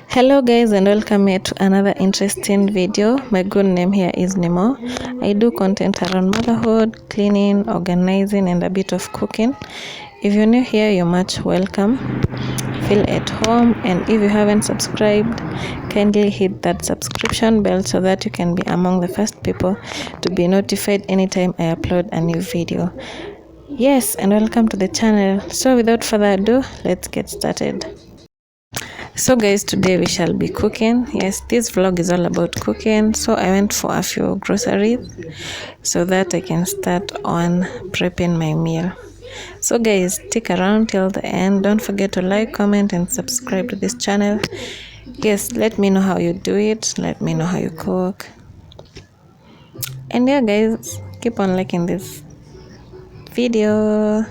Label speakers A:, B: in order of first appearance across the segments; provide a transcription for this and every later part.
A: Hello guys, and welcome here to another interesting video. My good name here is Nemo. I do content around motherhood, cleaning, organizing, and a bit of cooking. If you're new here, you're much welcome. Feel at home, and if you haven't subscribed, kindly hit that subscription bell so that you can be among the first people to be notified anytime I upload a new video. Yes, and welcome to the channel. So without further ado, let's get started. So guys, today we shall be cooking. Yes, this vlog is all about cooking. So I went for a few groceries so that I can start on prepping my meal. So guys, stick around till the end. Don't forget to like, comment, and subscribe to this channel. Yes, let me know how you do it. Let me know how you cook. And yeah guys, keep on liking this video.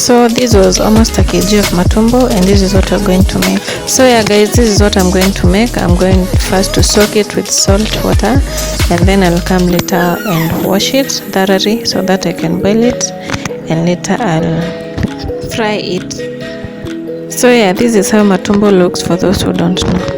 A: So this was almost a kg of matumbo, and this is what we're going to make. So yeah guys, this is what I'm going to make. I'm going first to soak it with salt water, and then I'll come later and wash it thoroughly so that I can boil it, and later I'll fry it. So yeah, this is how matumbo looks for those who don't know.